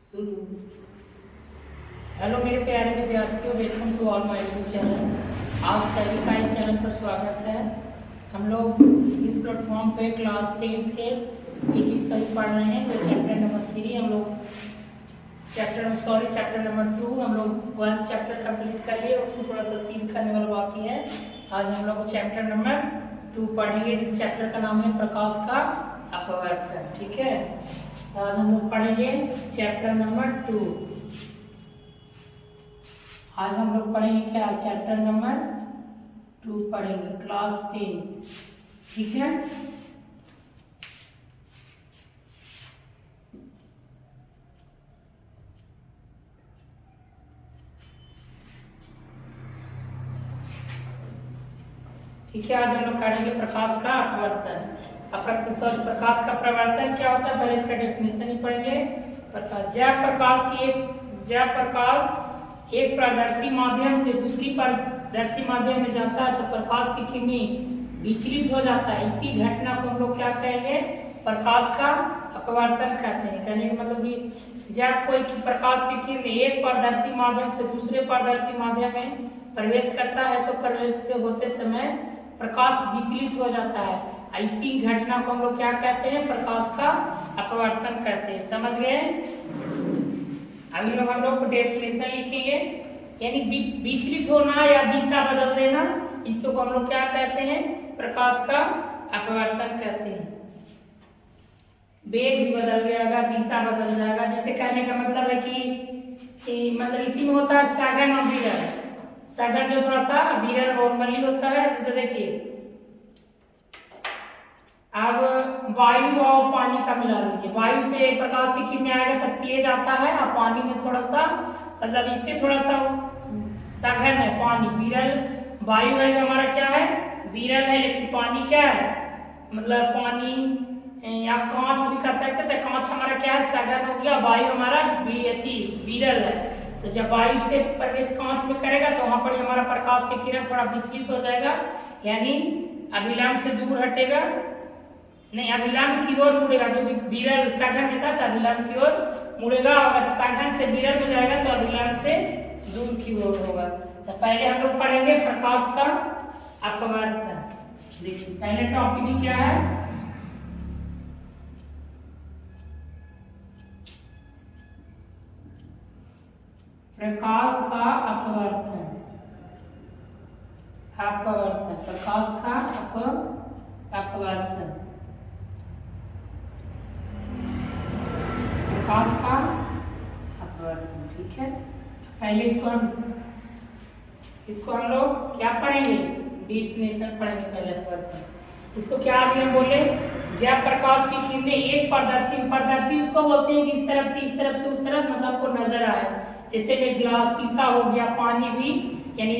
शुरू। हेलो मेरे प्यारे विद्यार्थियों, welcome to all my YouTube channel. आप सभी का इस चैनल पर स्वागत है। हम लोग इस प्लेटफॉर्म पे क्लास 10 के फिजिक्स अभी पढ़ रहे हैं। तो चैप्टर नंबर 3 हम लोग चैप्टर नंबर 2 हम लोग 1 चैप्टर कंप्लीट कर लिए, उसको थोड़ा सा सीध करने वाला बाकी है। आज हम लोग चैप्टर नंबर 2 पढ़ेंगे, जिस चैप्टर का नाम है प्रकाश का अपवर्तन। ठीक है, आज हम लोग पढ़ेंगे चैप्टर नंबर 2। आज हम लोग पढ़ेंगे क्या? चैप्टर नंबर 2 पढ़ेंगे, क्लास 10। ठीक है, ठीक है। आज हम लोग पढ़ेंगे प्रकाश का अपवर्तन। प्रकाश का प्रवर्तन क्या होता है, पहले इसका डेफिनेशन ही पढ़ेंगे। जब प्रकाश एक पारदर्शी माध्यम से दूसरी पारदर्शी माध्यम में जाता है तो प्रकाश की किरणें विचलित हो जाता है। इसी घटना को हम लोग क्या कहेंगे? प्रकाश का अपवर्तन कहते हैं। कहने का मतलब कि जब कोई प्रकाश की किरण एक पारदर्शी माध्यम से दूसरे पारदर्शी माध्यम में प्रवेश करता है तो प्रवेश होते समय प्रकाश विचलित हो जाता है। ऐसी घटना को हम लोग क्या कहते हैं? प्रकाश का अपवर्तन कहते हैं। समझ गए? अभी हम लोग डेफिनेशन लिखेंगे, यानी विचलित होना या दिशा बदल देना, इसको हम लोग क्या कहते हैं? प्रकाश का अपवर्तन कहते हैं। वेग भी बदल जाएगा, दिशा बदल जाएगा। जैसे कहने का मतलब है कि मतलब इसी में होता है सघन और विरल। सघन जो थोड़ा सा, विरल नॉर्मली होता है। जैसे देखिए, अब वायु और पानी का मिला लीजिए। वायु से प्रकाश की किरणें आएगा तो तेज आता है, और पानी में थोड़ा सा, मतलब इससे थोड़ा सा सघन है पानी, विरल। वायु है जो हमारा क्या है? विरल है। लेकिन पानी क्या है? मतलब पानी या कांच भी कह सकते थे। कांच हमारा क्या है? सघन हो गया। वायु हमारा विरल है। तो जब वायु से प्रवेश कांच में करेगा तो वहां पर हमारा प्रकाश की किरण थोड़ा विचलित हो जाएगा, यानी अभिलंब से दूर हटेगा। नहीं, अभिलंब की ओर मुड़ेगा, क्योंकि विरल सघन में था तो अभिलंब की ओर मुड़ेगा। अगर सघन से विरल हो जाएगा तो अभिलंब से दूर की ओर होगा। तो पहले हम लोग पढ़ेंगे प्रकाश का अपवर्तन। देखिए, पहले टॉपिक क्या है? प्रकाश का अपवर्तन। प्रकाश का अपवर्तन। प्रकाश का अपवर्तन। ठीक है, पहले इसको हम लोग क्या पढ़ेंगे? डेफिनेशन पढ़ेंगे पहले अपवर्तन। इसको क्या अभी हम बोले? जब प्रकाश की किरणें एक पारदर्शी उसको बोलते हैं जिस तरफ से, इस तरफ से उस तरफ, मतलब आपको नजर आए। जैसे में ग्लास, शीशा हो गया, पानी भी, यानी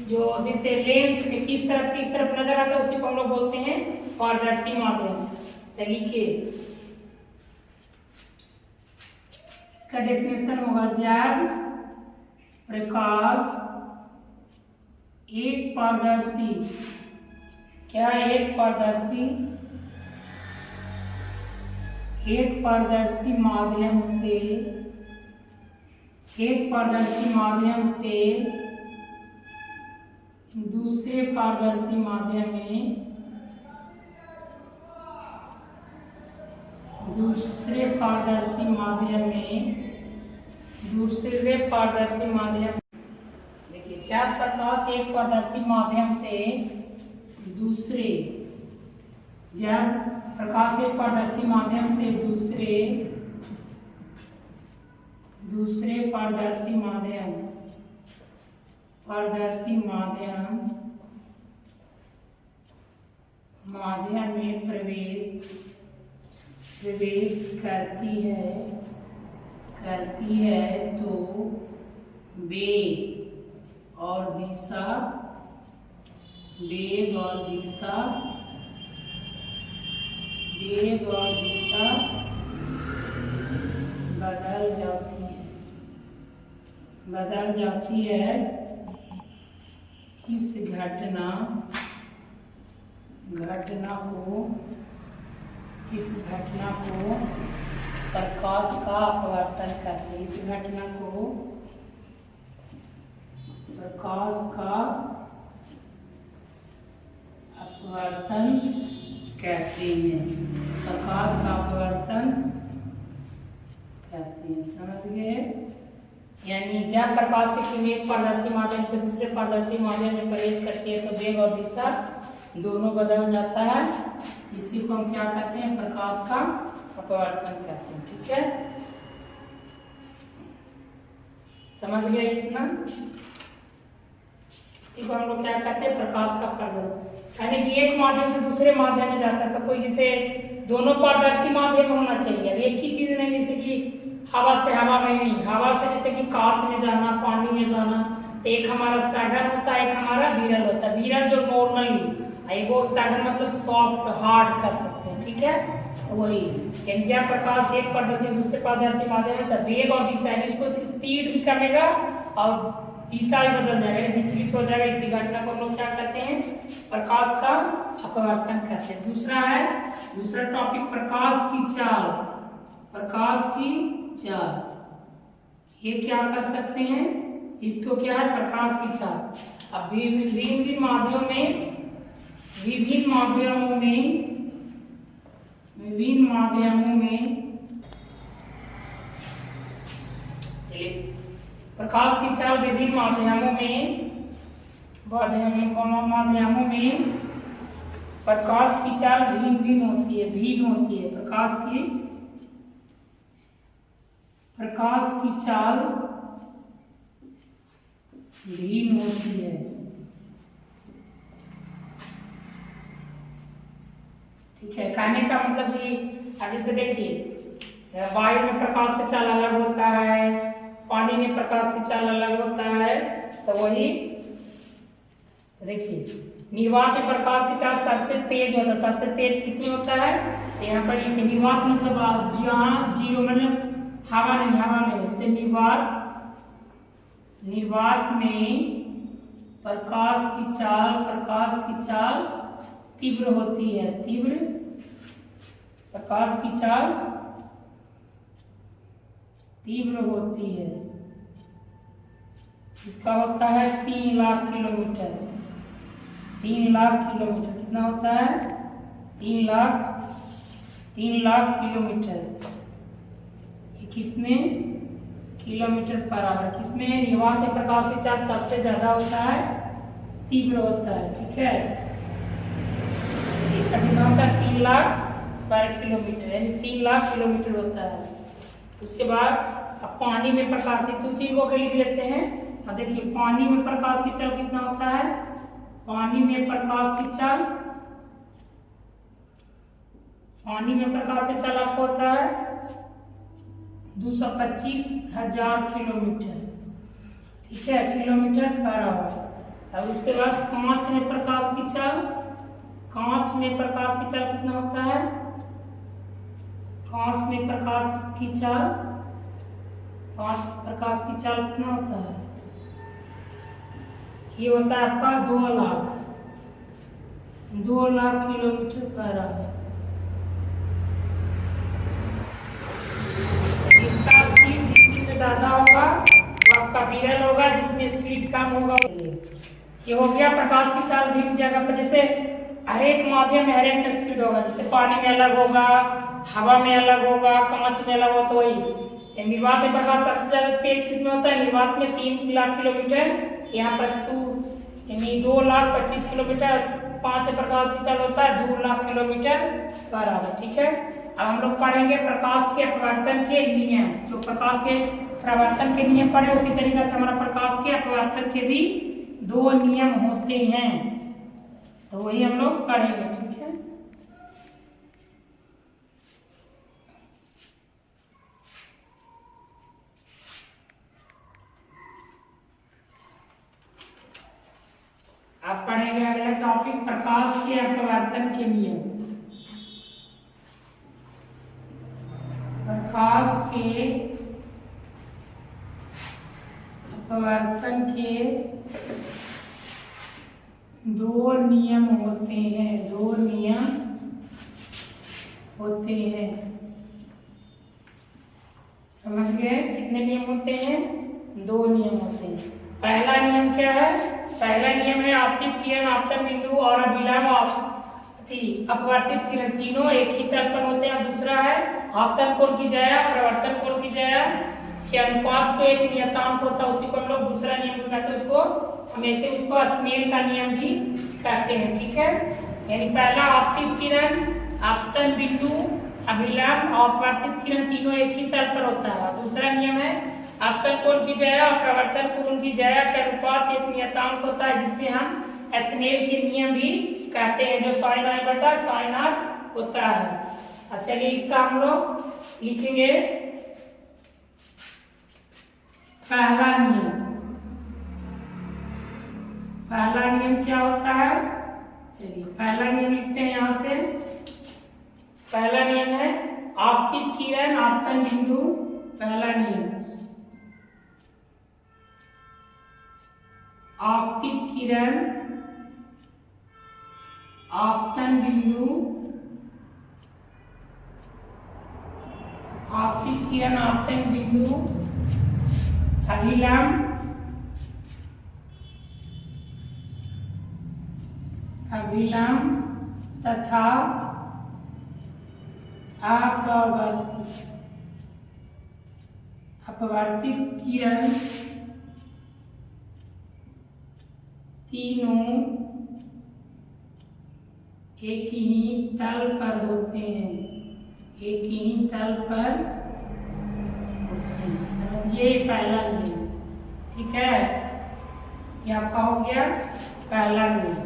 जो जैसे लेंस में किस तरफ से इस तरफ नजर आता है उसी को हम लोग बोलते हैं पारदर्शी माध्यम। तो लिखिए, इसका डेफिनेशन होगा, जब प्रकाश एक पारदर्शी माध्यम से दूसरे पारदर्शी माध्यम देखिए, जब प्रकाश एक पारदर्शी माध्यम से दूसरे पारदर्शी माध्यम में प्रवेश करती है तो वेग और दिशा बदल जाती है। इस घटना को प्रकाश का अपवर्तन कहते हैं। इस घटना को प्रकाश का अपवर्तन कहते हैं। प्रकाश का अपवर्तन कहते हैं, समझ गए। यानी जब प्रकाश की किरण एक पारदर्शी माध्यम से दूसरे पारदर्शी माध्यम में प्रवेश करती है तो वेग और दिशा दोनों बदल जाता है। इसी को हम क्या कहते हैं, प्रकाश का अपवर्तन कहते हैं। ठीक है, समझ गए इतना। इसी को हम लोग क्या कहते हैं, प्रकाश का अपवर्तन। यानी कि एक माध्यम से दूसरे माध्यम में जाता है तो कोई जैसे दोनों पारदर्शी माध्यम होना चाहिए। अब एक ही चीज नहीं, जैसे कि हवा से हवा में नहीं, हवा से जैसे कि कांच में जाना, पानी में जाना, तो एक हमारा सघन होता है, एक हमारा विरल होता है। विरल जो नॉर्मली, वो सघन मतलब सॉफ्ट हार्ड कर सकते हैं। ठीक है, तो वही यानी जब प्रकाश एक पारदर्शी दूसरे पारदर्शी माध्यम में, तब वेग और दिशा यानी उसको स्पीड भी कमेगा और दिशा भी बदल जाएगा, विचलित हो जाएगा। इसी घटना को हम लोग क्या कहते हैं, प्रकाश का अपवर्तन कहते हैं। दूसरा टॉपिक प्रकाश की चाल। प्रकाश की चाल, ये क्या कर सकते हैं, इसको क्या है, प्रकाश की चाल। अब विभिन्न माध्यमों में चलिए, प्रकाश की चाल विभिन्न माध्यमों में प्रकाश की चाल भिन्न होती है। प्रकाश की चाल भिन्न होती है। ठीक है, कहने का मतलब ये आगे से देखिए, वायु में प्रकाश की चाल अलग होता है, पानी में प्रकाश की चाल अलग होता है। तो वही देखिए, निर्वात में प्रकाश की चाल सबसे तेज होता है। सबसे तेज किसमें होता है, यहाँ पर लिखे निर्वात मतलब जहाँ जीरो मतलब हवा नहीं, हवा में जैसे निर्वात में प्रकाश की चाल तीव्र होती है। प्रकाश की चाल तीव्र होती है। इसका होता है 3 लाख किलोमीटर। 3 लाख किलोमीटर कितना होता है, 3 लाख किलोमीटर। किसमें, किलोमीटर पर आवर। किसमें, निर्वात में प्रकाश की चाल सबसे ज्यादा होता है, तीव्र होता है। ठीक है, इसका कितना होता है, 3 लाख पर किलोमीटर, यानी 3 लाख किलोमीटर होता है। उसके बाद अब पानी में प्रकाशित 2-3 को लिख लेते हैं। अब देखिए, पानी में प्रकाश की चाल कितना होता है, पानी में प्रकाश की चाल आपको होता है 225,000 किलोमीटर। ठीक है, किलोमीटर पर आवर। अब उसके बाद कांच में प्रकाश की चाल कितना होता है, कांच में प्रकाश की चाल कितना होता है, ये होता है आपका 2 लाख किलोमीटर पर आवर। जिसका स्पीड जिसमें ज्यादा होगा वो आपका विरल होगा, जिसमें स्पीड कम होगा। ये हो गया प्रकाश की चाल भिन्न जगह पर। जैसे हर एक माध्यम में हर एक का स्पीड होगा, जैसे पानी में अलग होगा, हवा में अलग होगा, कांच में अलग होगा। तो वही निर्वात में प्रकाश सबसे ज्यादा तेज किसमें होता है, निर्वात में 3 लाख किलोमीटर, यहाँ पर 2,25,000 किलोमीटर। 5 प्रकाश की चाल होता है 2 लाख किलोमीटर पर आवर। ठीक है, अब हम लोग पढ़ेंगे प्रकाश के अपवर्तन के नियम। जो प्रकाश के प्रवर्तन के नियम पढ़े, उसी तरीके से हमारा प्रकाश के अपवर्तन के भी 2 नियम होते हैं, तो वही हम लोग पढ़ेंगे। ठीक है, आप पढ़ेंगे अगला टॉपिक प्रकाश के अपवर्तन के नियम। प्रकाश के अपवर्तन के 2 नियम होते हैं। 2 नियम होते हैं। समझ गए? कितने नियम होते हैं? 2 नियम होते हैं। पहला नियम क्या है? पहला नियम है आपतित किरण, आपतन बिंदु और अभिलंब अपवर्तित किरण तीनों एक ही तल पर होते हैं। और दूसरा है आपतन कोण की ज्या, प्रवर्तन कोण की ज्या के अनुपात को एक नियतांक होता है, उसी को हम लोग दूसरा नियम भी कहते हैं। उसको हम ऐसे उसको स्नेल का नियम भी कहते हैं। ठीक है, यानी पहला आपतित किरण, आपतन बिंदु, अभिलंब और अपवर्तित किरण तीनों एक ही तल पर होता है। और दूसरा नियम है आपतन कोण की ज्या और प्रवर्तन कोण की ज्या के अनुपात एक नियतांक होता है, जिससे हम स्नेल के नियम भी कहते हैं, जो sin i बटा sin r होता है। चलिए इसका हम लोग लिखेंगे पहला नियम। पहला नियम क्या होता है? चलिए पहला नियम लिखते हैं यहां से। पहला नियम है आपतित किरण, आपतन बिंदु। पहला नियम आपतित किरण, आपतन बिंदु, आपतित किरण, आपतन बिंदु, अभिलंब, अभिलंब तथा अपवर्तित किरण तीनों एक ही तल पर होते हैं, एक ही तल पर होते हैं। समझिए पहला नियम। ठीक है, ये आपका हो गया पहला नियम।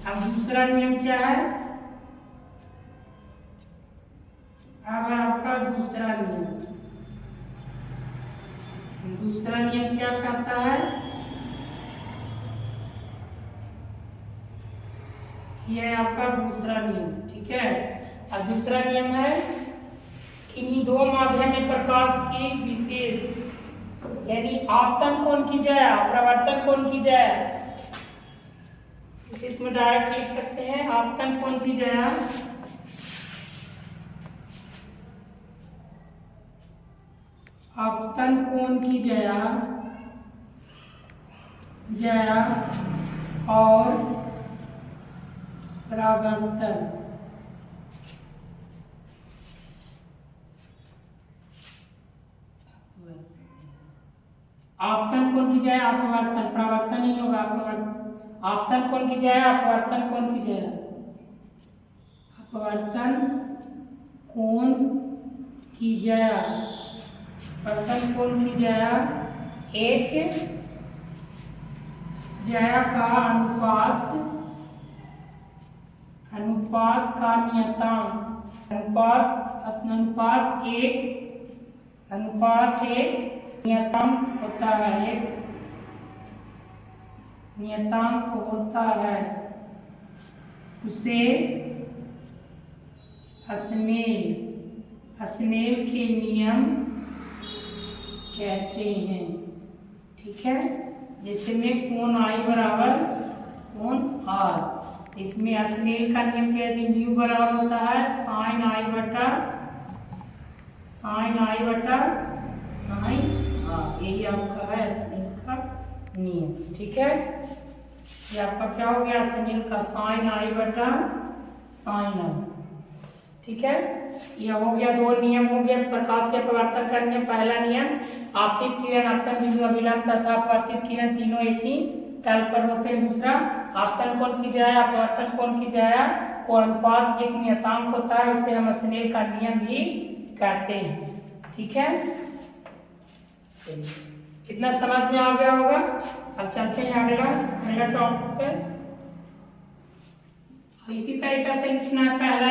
अब दूसरा नियम क्या है? अब आपका दूसरा नियम। दूसरा नियम क्या कहता है? यह आपका दूसरा नियम। ठीक है, और दूसरा नियम है किन्हीं दो माध्यम में प्रकाश की विशेष, यानी आपतन कोण की ज्या, प्रवर्तन कोण की ज्या, इसमें डायरेक्ट लिख सकते हैं आपतन कोण की ज्या, आपतन कोण की ज्या, ज्या और प्रवर्तन। आपतन कोण की ज्या, अपवर्तन, प्रवर्तन नहीं होगा, अपवर्तन। आपतन कोण की ज्या, अपवर्तन कोण की ज्या, अपवर्तन कोण की ज्या, अपवर्तन कोण की ज्या एक ज्या का अनुपात, अनुपात का नियतांक, अनुपात एक नियतांक होता है, एक नियतांक होता है, उसे स्नेल के नियम कहते हैं। ठीक है, जैसे में कोण I बराबर कोण R, इसमें स्नेल का नियम क्या है? म्यू बराबर होता है sin I बटा sin R, यही आपका है स्नेल का नियम। ठीक है, ये आपका क्या हो गया? स्नेल का sin I बटा sin R। ठीक है, यह हो गया, दो नियम हो गए प्रकाश के अपवर्तन का नियम। पहला नियम आपतित किरण, आपतन बिंदु, अभिलंब तथा अपवर्तित किरण तीनों एक ही तल पर होते हैं। दूसरा आपतन कोण की ज्या, अपवर्तन कोण की ज्या को अनुपात एक नियतांक होता है, उसे हम स्नेल का नियम भी कहते हैं। ठीक है, कितना समझ में आ गया होगा? अब चलते हैं अगला टॉपिक पे। इसी तरीके से लिखना है पहला